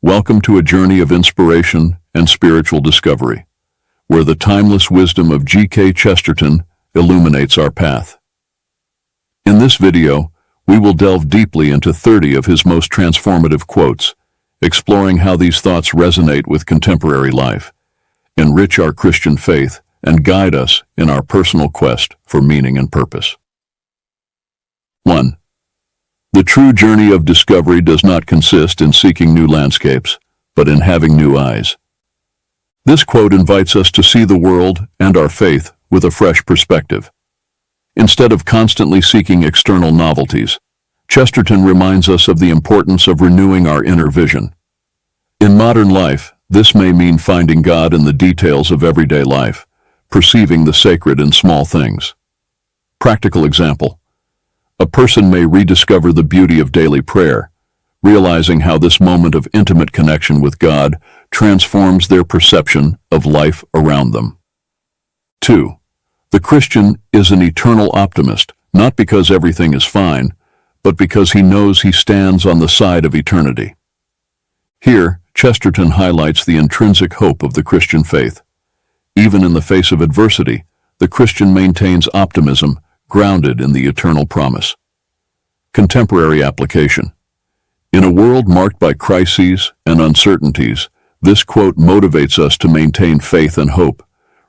Welcome to a journey of inspiration and spiritual discovery, where the timeless wisdom of G.K. Chesterton illuminates our path. In this video, we will delve deeply into 30 of his most transformative quotes, exploring how these thoughts resonate with contemporary life, enrich our Christian faith, and guide us in our personal quest for meaning and purpose. 1. The true journey of discovery does not consist in seeking new landscapes, but in having new eyes. This quote invites us to see the world and our faith with a fresh perspective. Instead of constantly seeking external novelties, Chesterton reminds us of the importance of renewing our inner vision. In modern life, this may mean finding God in the details of everyday life, perceiving the sacred in small things. Practical example. A person may rediscover the beauty of daily prayer, realizing how this moment of intimate connection with God transforms their perception of life around them. 2. The Christian is an eternal optimist, not because everything is fine, but because he knows he stands on the side of eternity. Here, Chesterton highlights the intrinsic hope of the Christian faith. Even in the face of adversity, the Christian maintains optimism, grounded in the eternal promise. Contemporary application. In a world marked by crises and uncertainties, this quote motivates us to maintain faith and hope,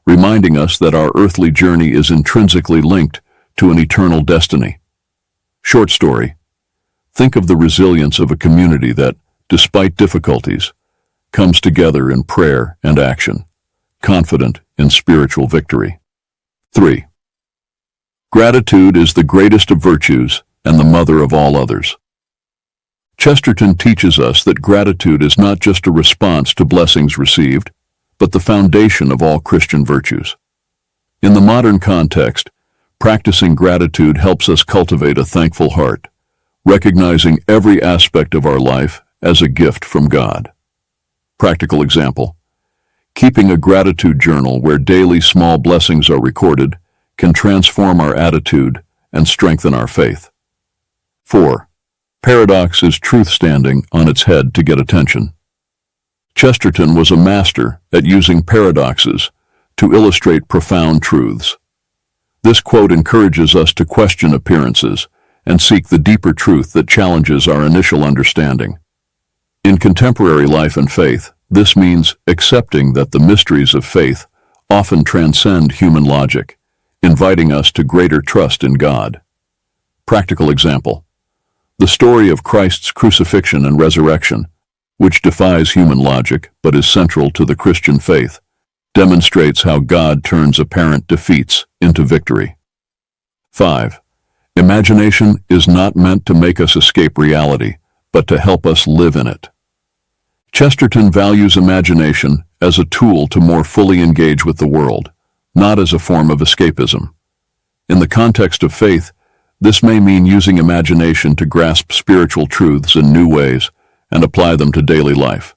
reminding us that our earthly journey is intrinsically linked to an eternal destiny. Short story. Think of the resilience of a community that, despite difficulties, comes together in prayer and action, confident in spiritual victory. 3. Gratitude is the greatest of virtues and the mother of all others. Chesterton teaches us that gratitude is not just a response to blessings received, but the foundation of all Christian virtues. In the modern context, practicing gratitude helps us cultivate a thankful heart, recognizing every aspect of our life as a gift from God. Practical example. Keeping a gratitude journal where daily small blessings are recorded can transform our attitude and strengthen our faith. 4. Paradox is truth standing on its head to get attention. Chesterton was a master at using paradoxes to illustrate profound truths. This quote encourages us to question appearances and seek the deeper truth that challenges our initial understanding. In contemporary life and faith, this means accepting that the mysteries of faith often transcend human logic, inviting us to greater trust in God. Practical example. The story of Christ's crucifixion and resurrection, which defies human logic but is central to the Christian faith, demonstrates how God turns apparent defeats into victory. 5. Imagination is not meant to make us escape reality, but to help us live in it. Chesterton values imagination as a tool to more fully engage with the world, not as a form of escapism. In the context of faith, this may mean using imagination to grasp spiritual truths in new ways and apply them to daily life.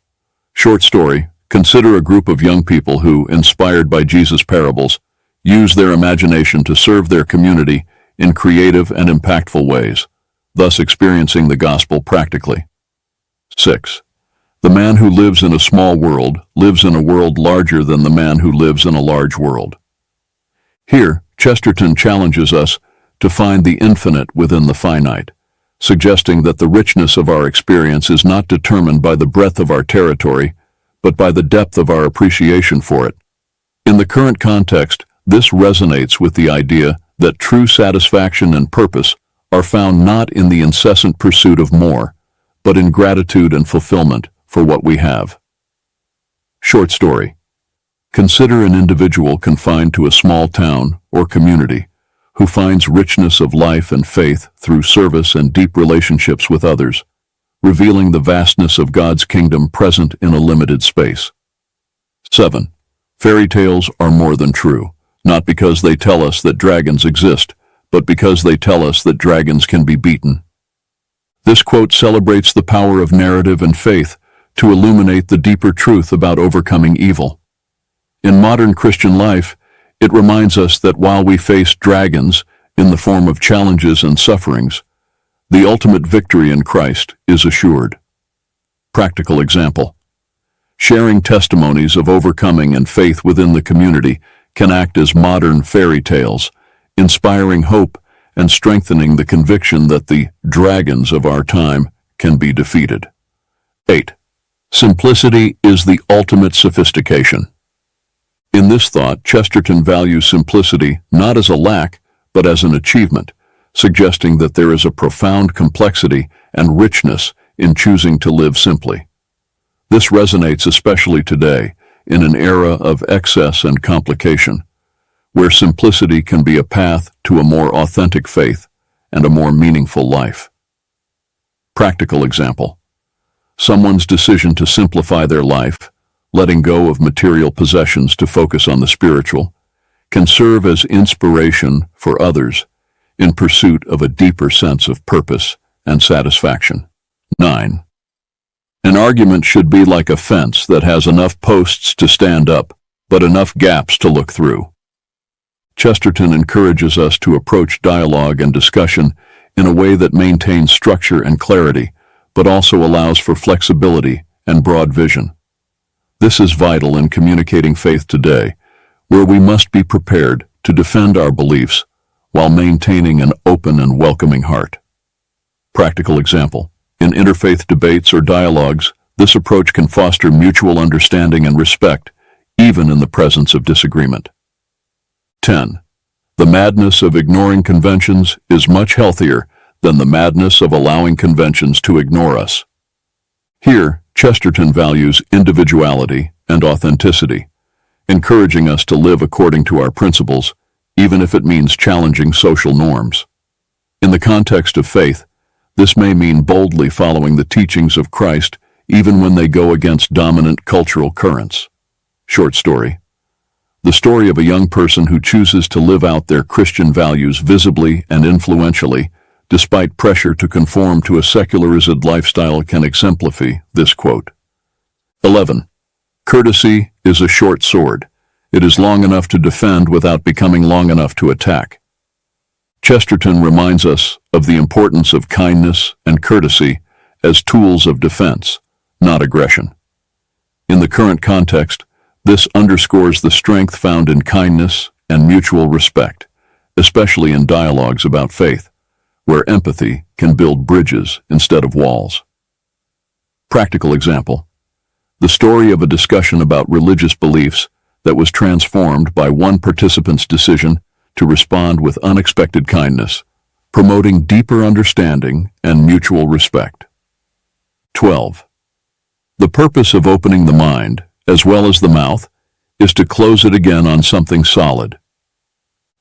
Short story. Consider a group of young people who, inspired by Jesus' parables, use their imagination to serve their community in creative and impactful ways, thus experiencing the gospel practically. 6. The man who lives in a small world lives in a world larger than the man who lives in a large world. Here, Chesterton challenges us to find the infinite within the finite, suggesting that the richness of our experience is not determined by the breadth of our territory, but by the depth of our appreciation for it. In the current context, this resonates with the idea that true satisfaction and purpose are found not in the incessant pursuit of more, but in gratitude and fulfillment for what we have. Short story. Consider an individual confined to a small town or community who finds richness of life and faith through service and deep relationships with others, revealing the vastness of God's kingdom present in a limited space. 7. Fairy tales are more than true, not because they tell us that dragons exist, but because they tell us that dragons can be beaten. This quote celebrates the power of narrative and faith to illuminate the deeper truth about overcoming evil. In modern Christian life, it reminds us that while we face dragons in the form of challenges and sufferings, the ultimate victory in Christ is assured. Practical example. Sharing testimonies of overcoming and faith within the community can act as modern fairy tales, inspiring hope and strengthening the conviction that the dragons of our time can be defeated. 8. Simplicity is the ultimate sophistication. In this thought, Chesterton values simplicity not as a lack, but as an achievement, suggesting that there is a profound complexity and richness in choosing to live simply. This resonates especially today, in an era of excess and complication, where simplicity can be a path to a more authentic faith and a more meaningful life. Practical example. Someone's decision to simplify their life, letting go of material possessions to focus on the spiritual, can serve as inspiration for others in pursuit of a deeper sense of purpose and satisfaction. 9. An argument should be like a fence that has enough posts to stand up, but enough gaps to look through. Chesterton encourages us to approach dialogue and discussion in a way that maintains structure and clarity, but also allows for flexibility and broad vision. This is vital in communicating faith today, where we must be prepared to defend our beliefs while maintaining an open and welcoming heart. Practical example. In interfaith debates or dialogues, this approach can foster mutual understanding and respect, even in the presence of disagreement. 10. The madness of ignoring conventions is much healthier than the madness of allowing conventions to ignore us. Here, Chesterton values individuality and authenticity, encouraging us to live according to our principles, even if it means challenging social norms. In the context of faith, this may mean boldly following the teachings of Christ even when they go against dominant cultural currents. Short story. The story of a young person who chooses to live out their Christian values visibly and influentially, despite pressure to conform to a secularized lifestyle, can exemplify this quote. 11. Courtesy is a short sword. It is long enough to defend without becoming long enough to attack. Chesterton reminds us of the importance of kindness and courtesy as tools of defense, not aggression. In the current context, this underscores the strength found in kindness and mutual respect, especially in dialogues about faith, where empathy can build bridges instead of walls. Practical example. The story of a discussion about religious beliefs that was transformed by one participant's decision to respond with unexpected kindness, promoting deeper understanding and mutual respect. 12. The purpose of opening the mind, as well as the mouth, is to close it again on something solid.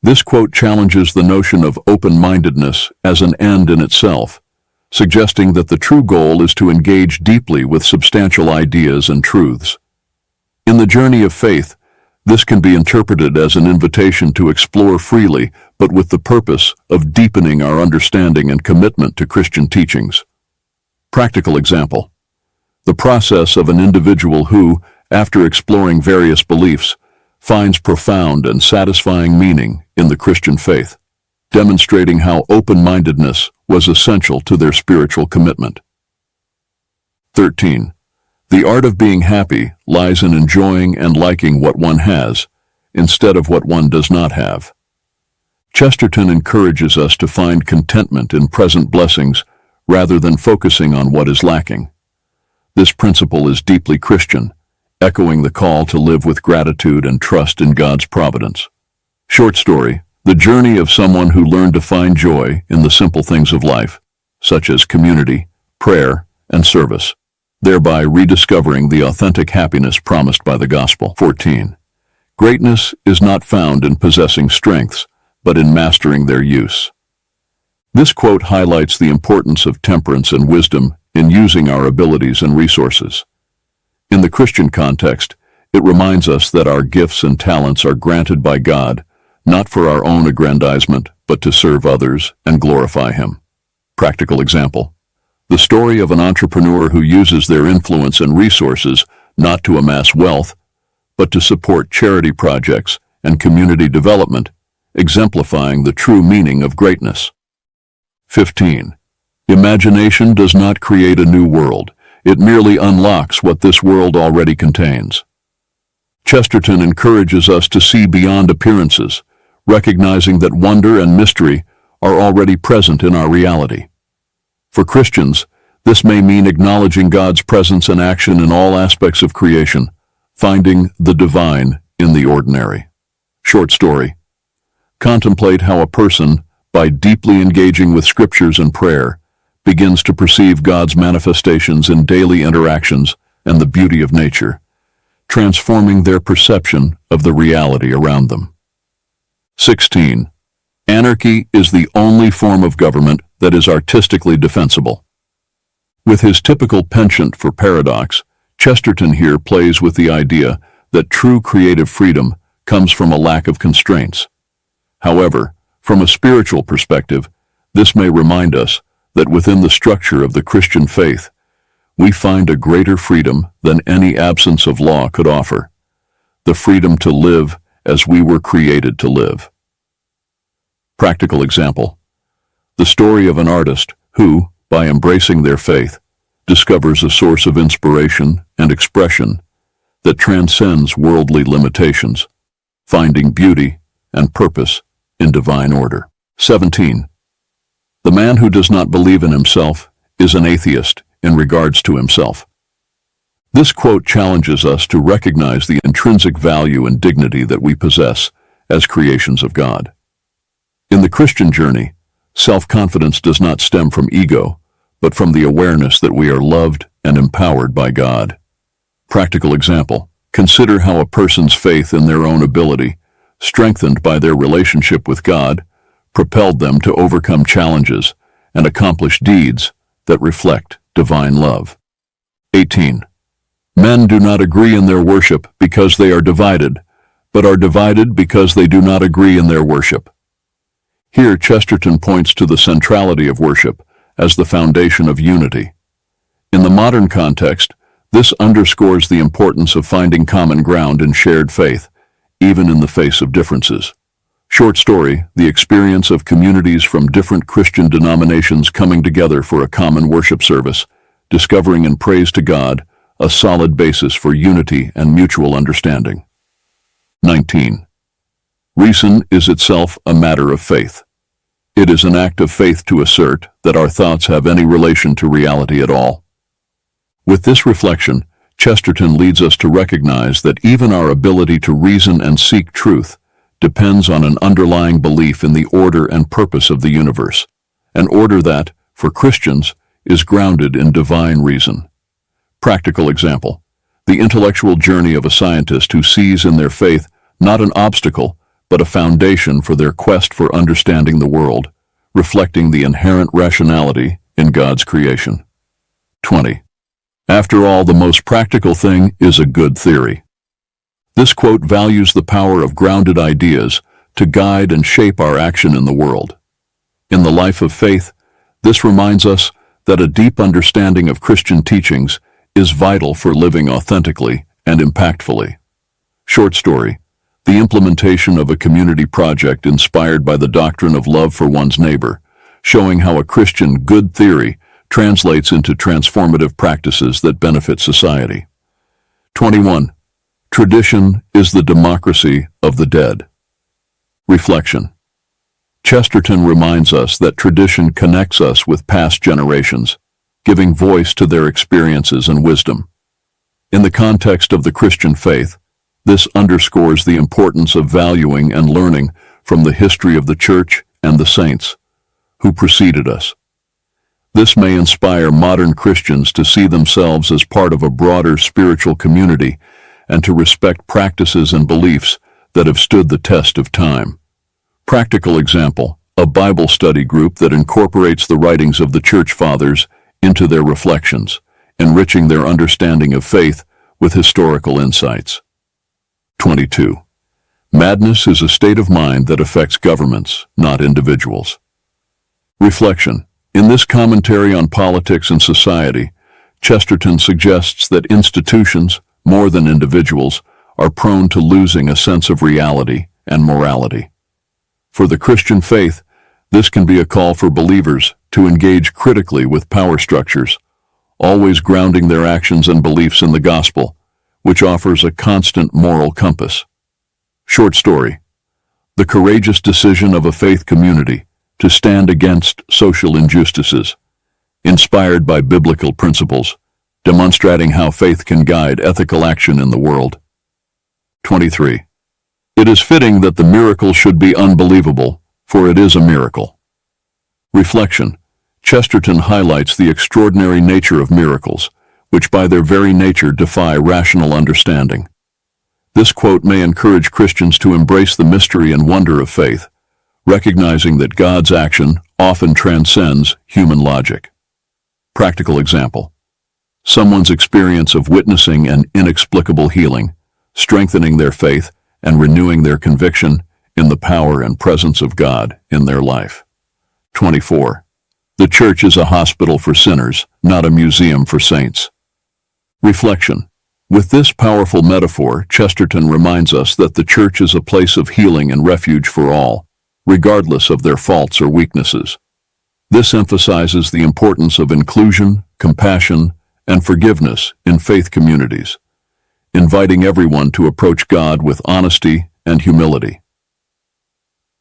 This quote challenges the notion of open-mindedness as an end in itself, suggesting that the true goal is to engage deeply with substantial ideas and truths. In the journey of faith, this can be interpreted as an invitation to explore freely, but with the purpose of deepening our understanding and commitment to Christian teachings. Practical example. The process of an individual who, after exploring various beliefs, finds profound and satisfying meaning in the Christian faith, demonstrating how open-mindedness was essential to their spiritual commitment. 13. The art of being happy lies in enjoying and liking what one has, instead of what one does not have. Chesterton encourages us to find contentment in present blessings rather than focusing on what is lacking. This principle is deeply Christian, echoing the call to live with gratitude and trust in God's providence. Short story. The journey of someone who learned to find joy in the simple things of life, such as community, prayer, and service, thereby rediscovering the authentic happiness promised by the gospel. 14. Greatness is not found in possessing strengths, but in mastering their use. This quote highlights the importance of temperance and wisdom in using our abilities and resources. In the Christian context, it reminds us that our gifts and talents are granted by God, not for our own aggrandizement, but to serve others and glorify Him. Practical example. The story of an entrepreneur who uses their influence and resources not to amass wealth, but to support charity projects and community development, exemplifying the true meaning of greatness. 15. Imagination does not create a new world, It merely unlocks what this world already contains. Chesterton encourages us to see beyond appearances, recognizing that wonder and mystery are already present in our reality. For Christians, this may mean acknowledging God's presence and action in all aspects of creation, finding the divine in the ordinary. Short story. Contemplate how a person, by deeply engaging with scriptures and prayer, begins to perceive God's manifestations in daily interactions and the beauty of nature, transforming their perception of the reality around them. 16. Anarchy is the only form of government that is artistically defensible. With his typical penchant for paradox, Chesterton here plays with the idea that true creative freedom comes from a lack of constraints. However, from a spiritual perspective, this may remind us that within the structure of the Christian faith, we find a greater freedom than any absence of law could offer, the freedom to live as we were created to live. Practical example. The story of an artist who, by embracing their faith, discovers a source of inspiration and expression that transcends worldly limitations, finding beauty and purpose in divine order. 17. The man who does not believe in himself is an atheist in regards to himself. This quote challenges us to recognize the intrinsic value and dignity that we possess as creations of God. In the Christian journey, self-confidence does not stem from ego, but from the awareness that we are loved and empowered by God. Practical example. Consider how a person's faith in their own ability, strengthened by their relationship with God, propelled them to overcome challenges and accomplish deeds that reflect divine love. 18. Men do not agree in their worship because they are divided, but are divided because they do not agree in their worship. Here, Chesterton points to the centrality of worship as the foundation of unity. In the modern context, this underscores the importance of finding common ground in shared faith, even in the face of differences. Short story, the experience of communities from different Christian denominations coming together for a common worship service, discovering in praise to God a solid basis for unity and mutual understanding. 19. Reason is itself a matter of faith. It is an act of faith to assert that our thoughts have any relation to reality at all. With this reflection, Chesterton leads us to recognize that even our ability to reason and seek truth depends on an underlying belief in the order and purpose of the universe, an order that, for Christians, is grounded in divine reason. Practical example. The intellectual journey of a scientist who sees in their faith not an obstacle, but a foundation for their quest for understanding the world, reflecting the inherent rationality in God's creation. 20. After all, the most practical thing is a good theory. This quote values the power of grounded ideas to guide and shape our action in the world. In the life of faith, this reminds us that a deep understanding of Christian teachings is vital for living authentically and impactfully. Short story. The implementation of a community project inspired by the doctrine of love for one's neighbor, showing how a Christian good theory translates into transformative practices that benefit society. 21. Tradition is the democracy of the dead. Reflection. Chesterton reminds us that tradition connects us with past generations, giving voice to their experiences and wisdom. In the context of the Christian faith, this underscores the importance of valuing and learning from the history of the Church and the saints who preceded us. This may inspire modern Christians to see themselves as part of a broader spiritual community and to respect practices and beliefs that have stood the test of time. Practical example, a Bible study group that incorporates the writings of the Church Fathers into their reflections, enriching their understanding of faith with historical insights. 22. Madness is a state of mind that affects governments, not individuals. Reflection. In this commentary on politics and society, Chesterton suggests that institutions, more than individuals, are prone to losing a sense of reality and morality. For the Christian faith, this can be a call for believers to engage critically with power structures, always grounding their actions and beliefs in the gospel, which offers a constant moral compass. Short story: the courageous decision of a faith community to stand against social injustices, inspired by biblical principles, demonstrating how faith can guide ethical action in the world. 23. It is fitting that the miracle should be unbelievable, for it is a miracle. Reflection: Chesterton highlights the extraordinary nature of miracles, which by their very nature defy rational understanding. This quote may encourage Christians to embrace the mystery and wonder of faith, recognizing that God's action often transcends human logic. Practical example: someone's experience of witnessing an inexplicable healing, strengthening their faith and renewing their conviction in the power and presence of God in their life. 24. The church is a hospital for sinners, not a museum for saints. Reflection: with this powerful metaphor, Chesterton reminds us that the church is a place of healing and refuge for all, regardless of their faults or weaknesses. This emphasizes the importance of inclusion, compassion, and forgiveness in faith communities, inviting everyone to approach God with honesty and humility.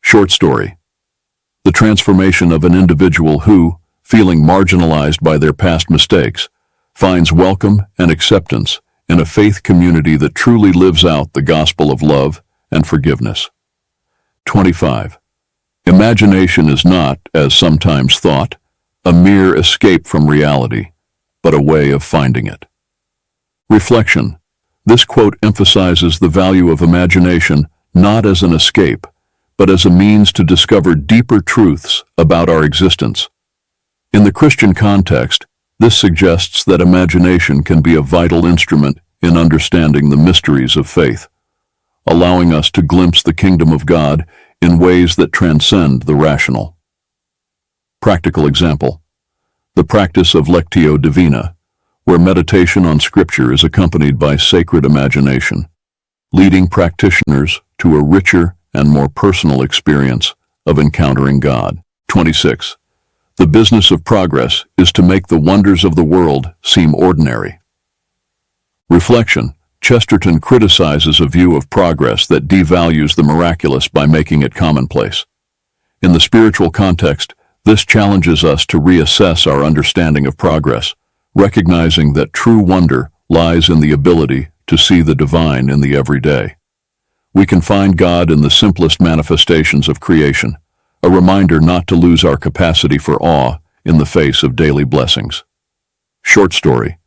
Short story: the transformation of an individual who, feeling marginalized by their past mistakes, finds welcome and acceptance in a faith community that truly lives out the gospel of love and forgiveness. 25. Imagination is not, as sometimes thought, a mere escape from reality, but a way of finding it. Reflection: this quote emphasizes the value of imagination not as an escape, but as a means to discover deeper truths about our existence. In the Christian context, this suggests that imagination can be a vital instrument in understanding the mysteries of faith, allowing us to glimpse the kingdom of God in ways that transcend the rational. Practical example: the practice of Lectio Divina, where meditation on Scripture is accompanied by sacred imagination, leading practitioners to a richer and more personal experience of encountering God. 26. The business of progress is to make the wonders of the world seem ordinary. Reflection: Chesterton criticizes a view of progress that devalues the miraculous by making it commonplace. In the spiritual context, this challenges us to reassess our understanding of progress, recognizing that true wonder lies in the ability to see the divine in the everyday. We can find God in the simplest manifestations of creation, a reminder not to lose our capacity for awe in the face of daily blessings. Short story: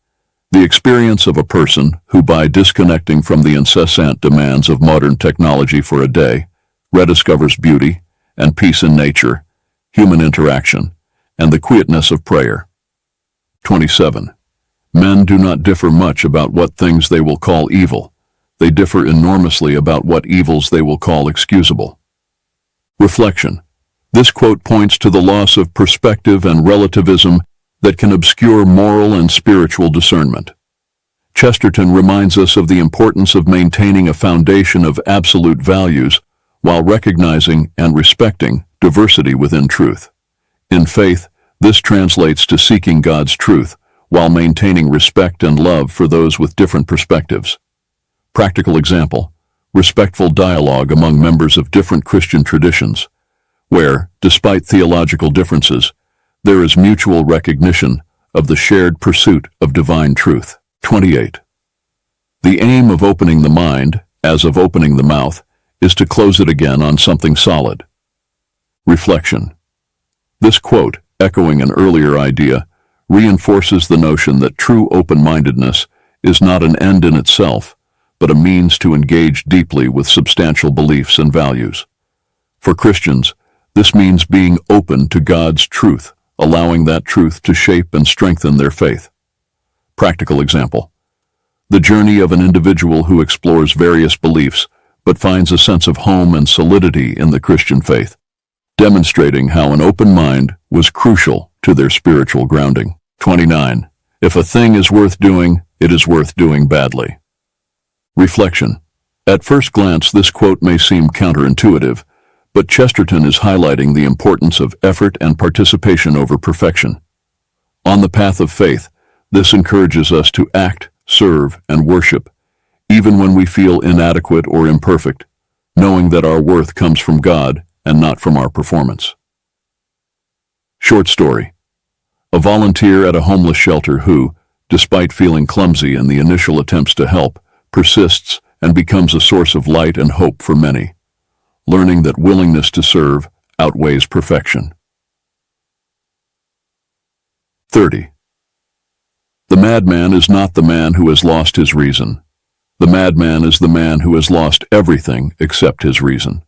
the experience of a person who, by disconnecting from the incessant demands of modern technology for a day, rediscovers beauty and peace in nature, human interaction, and the quietness of prayer. 27. Men do not differ much about what things they will call evil. They differ enormously about what evils they will call excusable. Reflection: this quote points to the loss of perspective and relativism that can obscure moral and spiritual discernment. Chesterton reminds us of the importance of maintaining a foundation of absolute values while recognizing and respecting diversity within truth. In faith, this translates to seeking God's truth while maintaining respect and love for those with different perspectives. Practical example: respectful dialogue among members of different Christian traditions, where, despite theological differences, there is mutual recognition of the shared pursuit of divine truth. 28. The aim of opening the mind, as of opening the mouth, is to close it again on something solid. Reflection: this quote, echoing an earlier idea, reinforces the notion that true open-mindedness is not an end in itself, but a means to engage deeply with substantial beliefs and values. For Christians, this means being open to God's truth, allowing that truth to shape and strengthen their faith. Practical example: the journey of an individual who explores various beliefs but finds a sense of home and solidity in the Christian faith, demonstrating how an open mind was crucial to their spiritual grounding. 29. If a thing is worth doing, it is worth doing badly. Reflection: at first glance, this quote may seem counterintuitive, but Chesterton is highlighting the importance of effort and participation over perfection. On the path of faith, This encourages us to act, serve, and worship, even when we feel inadequate or imperfect, knowing that our worth comes from God and not from our performance. Short story. A volunteer at a homeless shelter who, despite feeling clumsy in the initial attempts to help, persists and becomes a source of light and hope for many, learning that willingness to serve outweighs perfection. 30. The madman is not the man who has lost his reason. The madman is the man who has lost everything except his reason.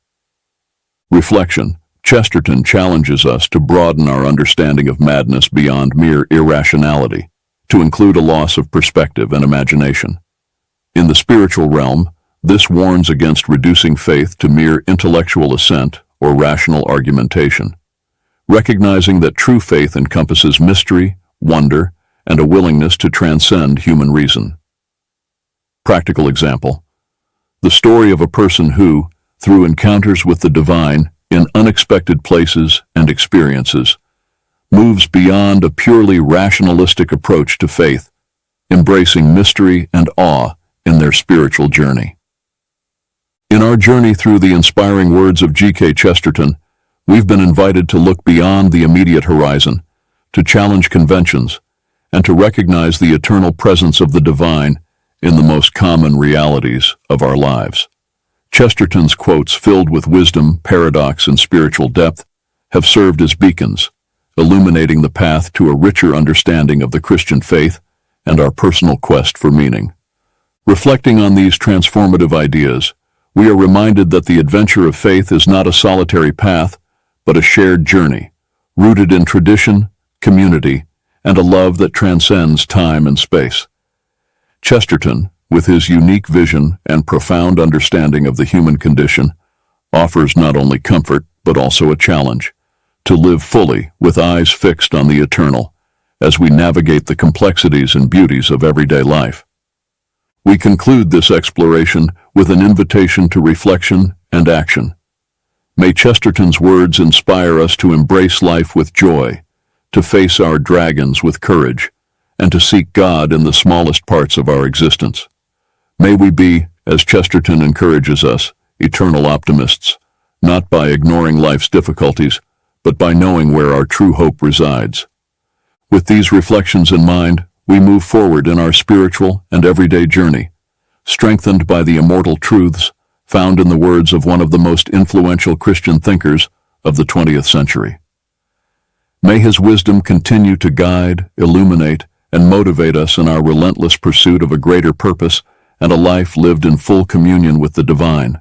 Reflection. Chesterton challenges us to broaden our understanding of madness beyond mere irrationality, to include a loss of perspective and imagination. In the spiritual realm, this warns against reducing faith to mere intellectual assent or rational argumentation, recognizing that true faith encompasses mystery, wonder, and a willingness to transcend human reason. Practical example. The story of a person who, through encounters with the divine in unexpected places and experiences, moves beyond a purely rationalistic approach to faith, embracing mystery and awe in their spiritual journey. In our journey through the inspiring words of G.K. Chesterton, we've been invited to look beyond the immediate horizon, to challenge conventions, and to recognize the eternal presence of the divine in the most common realities of our lives. Chesterton's quotes, filled with wisdom, paradox, and spiritual depth, have served as beacons, illuminating the path to a richer understanding of the Christian faith and our personal quest for meaning. Reflecting on these transformative ideas, we are reminded that the adventure of faith is not a solitary path, but a shared journey, rooted in tradition, community, and a love that transcends time and space. Chesterton, with his unique vision and profound understanding of the human condition, offers not only comfort but also a challenge to live fully with eyes fixed on the eternal as we navigate the complexities and beauties of everyday life. We conclude this exploration with an invitation to reflection and action. May Chesterton's words inspire us to embrace life with joy, to face our dragons with courage, and to seek God in the smallest parts of our existence. May we be, as Chesterton encourages us, eternal optimists, not by ignoring life's difficulties, but by knowing where our true hope resides. With these reflections in mind, we move forward in our spiritual and everyday journey, strengthened by the immortal truths found in the words of one of the most influential Christian thinkers of the 20th century. May his wisdom continue to guide, illuminate, and motivate us in our relentless pursuit of a greater purpose and a life lived in full communion with the divine.